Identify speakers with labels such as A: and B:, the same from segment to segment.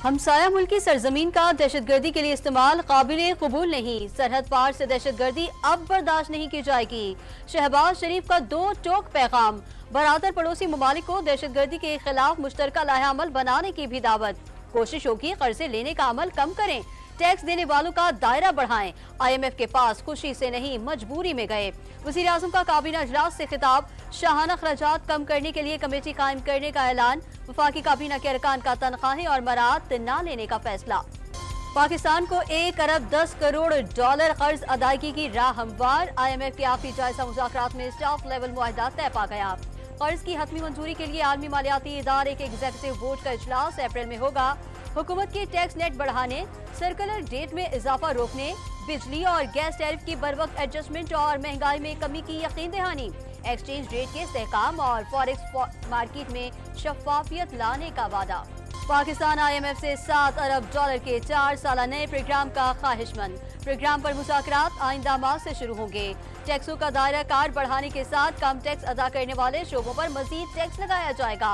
A: हमसाया मुल्क की सरजमीन का दहशतगर्दी के लिए इस्तेमाल काबिल कबूल नहीं। सरहद पार से दहशतगर्दी अब बर्दाश्त नहीं की जाएगी। शहबाज शरीफ का दो टोक पैगाम। बरादर पड़ोसी ममालिक को दहशतगर्दी के खिलाफ मुश्तरका लाहे-अमल बनाने की भी दावत। कोशिश होगी कर्जे लेने का अमल कम करें, टैक्स देने वालों का दायरा बढ़ाएं। IMF के पास खुशी से नहीं मजबूरी में गए। वज़ीर आज़म का काबीना अजलास से खिताब। शाहाना खर्चात कम करने के लिए कमेटी कायम करने का ऐलान। वफाकी काबीना के अरकान का तनख्वाहें और मरात न लेने का फैसला। पाकिस्तान को 1 अरब 10 करोड़ डॉलर कर्ज अदायगी की राह हमवार। IMF के आखिरी जायजा मुज़ाकरात में स्टाफ लेवल मुआहदा तय पा गया। कर्ज की हतमी मंजूरी के लिए आलमी मालियाती इदारे के एग्जीक्यूटिव बोर्ड का इजलास अप्रैल में होगा। हुकूमत के टैक्स नेट बढ़ाने, सर्कुलर डेट में इजाफा रोकने, बिजली और गैस टैरिफ की बरवक्त एडजस्टमेंट और महंगाई में कमी की यकीन दहानी, एक्सचेंज रेट के इस्तेहकाम और फॉरेक्स मार्केट में शफाफियत लाने का वादा। पाकिस्तान IMF से 7 अरब डॉलर के 4 साला नए प्रोग्राम का ख्वाहिशमंद। प्रोग्राम पर मुज़ाकरात आइंदा माह से शुरू होंगे। टैक्सों का दायरा कार बढ़ाने के साथ कम टैक्स अदा करने वाले शोबों पर मजीद टैक्स लगाया जाएगा।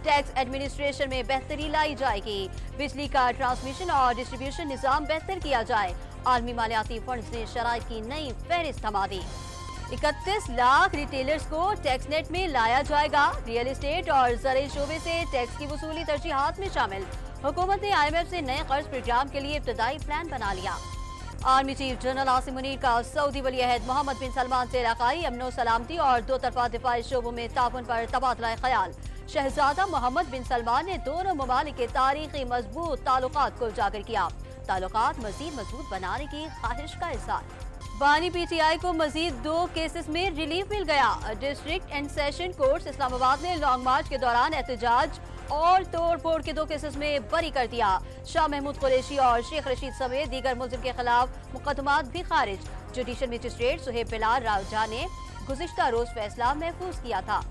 A: टैक्स एडमिनिस्ट्रेशन में बेहतरी लाई जाएगी। बिजली का ट्रांसमिशन और डिस्ट्रीब्यूशन निज़ाम बेहतर किया जाए। आलमी मालियाती फंड्स ने शराइत की नई फहरिस्त थमा दी। 31 लाख रिटेलर्स को टैक्स नेट में लाया जाएगा। रियल एस्टेट और ज़राई शोबे से टैक्स की वसूली तरजीहात में शामिल। हुकूमत ने IMF से नए कर्ज प्रोग्राम के लिए इब्तदाई प्लान बना लिया। Army chief general Asim Munir का सऊदी वली अहद मोहम्मद बिन सलमान से इलाकाई अमनो सलामती और दो तरफा दिफाई शोबों में ताउन पर तबादला ख्याल। शहजादा मोहम्मद बिन सलमान ने दोनों ममालिक के तारीखी मजबूत ताल्लुकात को उजागर किया। ताल्लुकात मजीद मजबूत बनाने की ख्वाहिश का इज़हार। बानी PTI को मजीद 2 केसेस में रिलीफ मिल गया। District and session court Islamabad ने लॉन्ग मार्च के दौरान एहतजाज और तोड़ फोड़ के 2 केसेस में बरी कर दिया। शाह महमूद कुरैशी और शेख रशीद समेत दीगर मुल्जिम के खिलाफ मुकदमात भी खारिज। जुडिशल मजिस्ट्रेट सुहेब बिलाल रावजा ने गुज़िश्ता रोज फैसला महफूज किया था।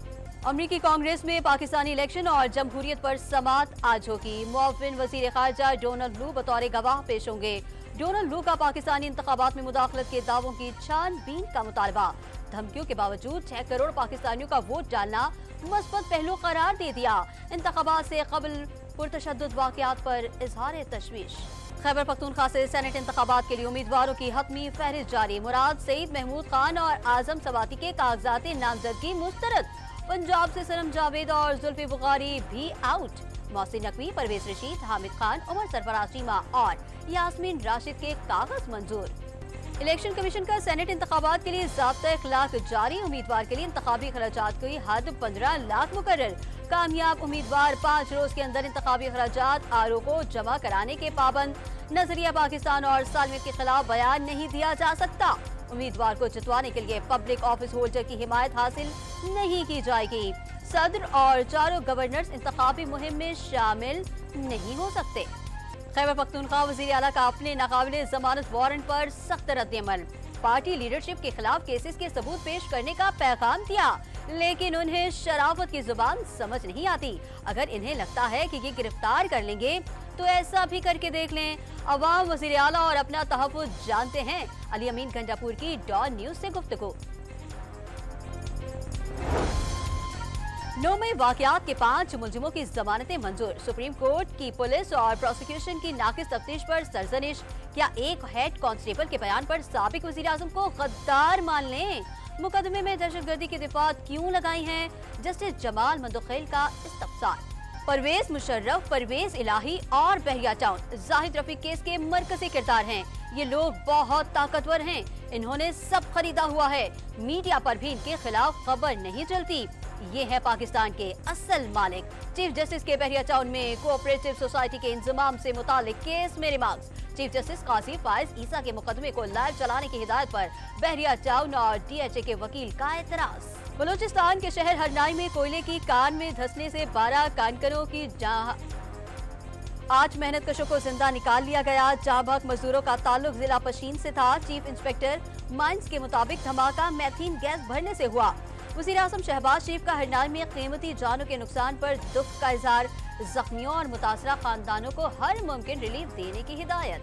A: अमरीकी कांग्रेस में पाकिस्तानी इलेक्शन और जमहूरियत पर समात आज होगी। मुअव्विन वजीर खारजा डोनाल्ड लू बतौर गवाह पेश होंगे। डोनाल्ड लू का पाकिस्तानी इंतखाबात में मुदाखलत के दावों की छानबीन का मुतालबा। धमकियों के बावजूद 6 करोड़ पाकिस्तानियों का वोट डालना मुस्बत पहलू करार दे दिया। इंतखाबात से कबल पुरतशद्दुद वाक़यात पर इजहार तशवीश। खैबर पख्तूनख्वा से सेनेट इंतखाबात के लिए उम्मीदवारों की हतमी फहरिस्त जारी। मुराद सईद, महमूद खान और आजम सवाती के कागजात नामजदगी मुस्तरद। पंजाब से सनम जावेद और जुल्फी बुखारी भी आउट। मोहसिन नकवी, परवेज रशीद, हामिद खान, उमर सरफराज चीमा और यास्मीन राशिद के कागज मंजूर। इलेक्शन कमीशन का सेनेट इंतखाबात के लिए ज़ाब्ता इखलाक जारी। उम्मीदवार के लिए इंतखाबी खर्चात की हद 15 लाख मुकर्रर। कामयाब उम्मीदवार 5 रोज के अंदर इंतखाबी खर्चात RO को जमा कराने के पाबंद। नजरिया पाकिस्तान और सालमियत के खिलाफ बयान नहीं दिया जा सकता। उम्मीदवार को जितवाने के लिए पब्लिक ऑफिस होल्डर की हिमायत हासिल नहीं की जाएगी। सदर और 4 गवर्नर्स इंतखाबी मुहिम में शामिल नहीं हो सकते। खैबर पख्तूनख्वा वज़ीर आला का अपने नाकाबिले जमानत वारंट पर सख्त रद्द-ए-अमल। पार्टी लीडरशिप के खिलाफ केसेस के सबूत पेश करने का पैगाम दिया, लेकिन उन्हें शराफत की जुबान समझ नहीं आती। अगर इन्हें लगता है कि ये गिरफ्तार कर लेंगे तो ऐसा भी करके देख लें। अवाम वज़ीर आला और अपना तहफ़्फ़ुज़ जानते हैं। अली अमीन गंडापुर की डॉन न्यूज से गुफ्तगू। 9 मई वाक़यात के 5 मुलजिमों की जमानतें मंजूर। सुप्रीम कोर्ट की पुलिस और प्रोसिक्यूशन की नाकिस तफ्तीश पर सरजनिश। क्या एक हेड कांस्टेबल के बयान पर साबिक वज़ीर आज़म को गद्दार मान लें? मुकदमे में दहशतगर्दी की दिफात क्यों लगाई हैं? जस्टिस जमाल मंदोखेल का इस्तफसार। परवेज मुशर्रफ, परवेज इलाही और बहरिया टाउन जाहिद रफीक केस के मरकजी किरदार हैं। ये लोग बहुत ताकतवर हैं। इन्होंने सब खरीदा हुआ है। मीडिया पर भी इनके खिलाफ खबर नहीं चलती। ये है पाकिस्तान के असल मालिक। चीफ जस्टिस के बहरिया टाउन में कोऑपरेटिव सोसाइटी के इंतजाम से मुतालिक केस में रिमार्क्स। चीफ जस्टिस काजी फाइज ईसा के मुकदमे को लाइव चलाने की हिदायत पर बहरिया टाउन और DHA के वकील का एतराज। बलूचिस्तान के शहर हरनाई में कोयले की कान में धंसने से 12 कानकरों की 8 मेहनतकशों को जिंदा निकाल लिया गया। जहां भाग मजदूरों का ताल्लुक जिला पशीन से था। चीफ इंस्पेक्टर माइंस के मुताबिक धमाका मैथीन गैस भरने से हुआ। वज़ीर आज़म शहबाज शरीफ का हरनाई में कीमती जानों के नुकसान पर दुख का इजहार। जख्मियों और मुतासरा खानदानों को हर मुमकिन रिलीफ देने की हिदायत।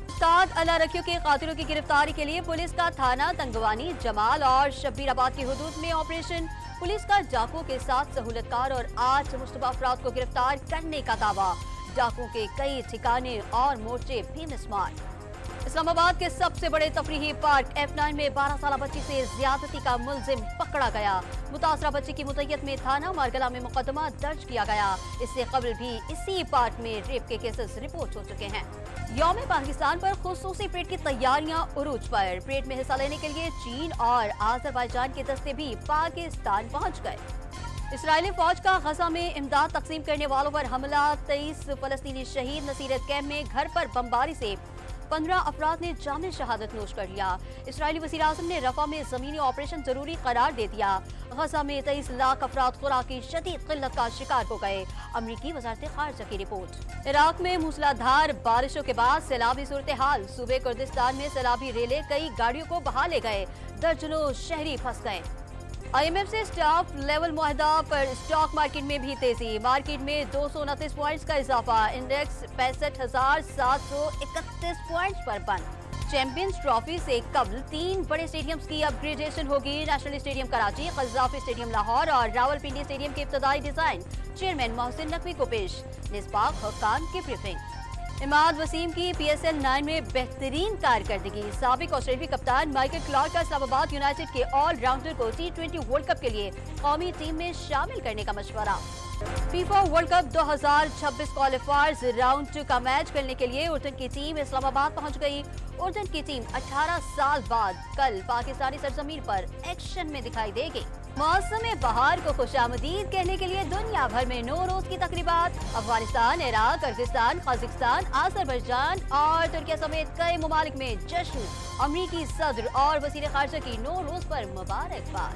A: उस्ताद अल्लाह रखियो के कातिलों की गिरफ्तारी के लिए पुलिस का थाना तंगवानी, जमाल और शब्बीराबाद की हुदूद में ऑपरेशन। पुलिस का जाको के साथ सहूलतकार और 8 मुश्तबा अफराद को गिरफ्तार करने का दावा। डाकुओं के कई ठिकाने और मोर्चे भी मिसमार। इस्लामाबाद के सबसे बड़े तफरीही पार्क F9 में 12 साल बच्ची से ज्यादती का मुलजिम पकड़ा गया। मुतासरा बच्ची की मुद्दत में थाना मारगला में मुकदमा दर्ज किया गया। इससे कबल भी इसी पार्क में रेप के केसेस रिपोर्ट हो चुके हैं। यौम पाकिस्तान पर खुसूसी परेड की तैयारियां उरूज पर। परेड में हिस्सा लेने के लिए चीन और आजरबाईजान के दस्ते भी पाकिस्तान पहुंच गए। इसराइली फौज का गजा में इमदाद तकसीम करने वालों पर हमला। 23 फलस्तीनी शहीद। नसीरत कैम्प में घर पर बमबारी से 15 अफराद ने जामिल शहादत नोश कर लिया। इसराइली वज़ीर आज़म ने रफा में ज़मीनी ऑपरेशन जरूरी करार दे दिया। गजा में 23 लाख अफराद खुराक की शदीद किल्लत का शिकार हो गए। अमरीकी वज़ारत ख़ारिजा की रिपोर्ट। इराक में मूसलाधार बारिशों के बाद सैलाबी सूरत हाल। सूबे कुर्दिस्तान में सैलाबी रेले कई गाड़ियों को बहा ले गए। दर्जनों शहरी फंस गए। IMF से स्टाफ लेवल मुआहदा पर स्टॉक मार्केट में भी तेजी। मार्केट में 229 पॉइंट्स का इजाफा। इंडेक्स 65,731 पॉइंट्स पर बंद। चैंपियंस ट्रॉफी से कबल 3 बड़े स्टेडियम्स की अपग्रेडेशन होगी। National stadium Karachi, Gaddafi stadium Lahore और रावलपिंडी स्टेडियम के इब्तदाई डिजाइन चेयरमैन मोहसिन नकवी को पेश। निस्बाक हुक्काम की ब्रीफिंग। इमाद वसीम की PSL 9 में बेहतरीन कारकर्दगी। साबिक ऑस्ट्रेलियाई कप्तान माइकल क्लार्क का इस्लामाबाद यूनाइटेड के ऑलराउंडर को T20 वर्ल्ड कप के लिए कौमी टीम में शामिल करने का मशवरा। फीफा वर्ल्ड कप 2026 क्वालिफायर्स राउंड 2 का मैच खेलने के लिए उर्दन की टीम इस्लामाबाद पहुंच गई। उर्दन की टीम 18 साल बाद कल पाकिस्तानी सरजमीन पर एक्शन में दिखाई देगी। मौसम बहार को खुशामदीद कहने के लिए दुनिया भर में 9 रोज की तकरीबात। Afghanistan, Iraq, Kyrgyzstan, Kazakhstan, Azerbaijan और तुर्की समेत कई ममालिक में जश्न। अमरीकी सदर और वज़ीर ख़ारिजा की 9 रोज पर मुबारकबाद।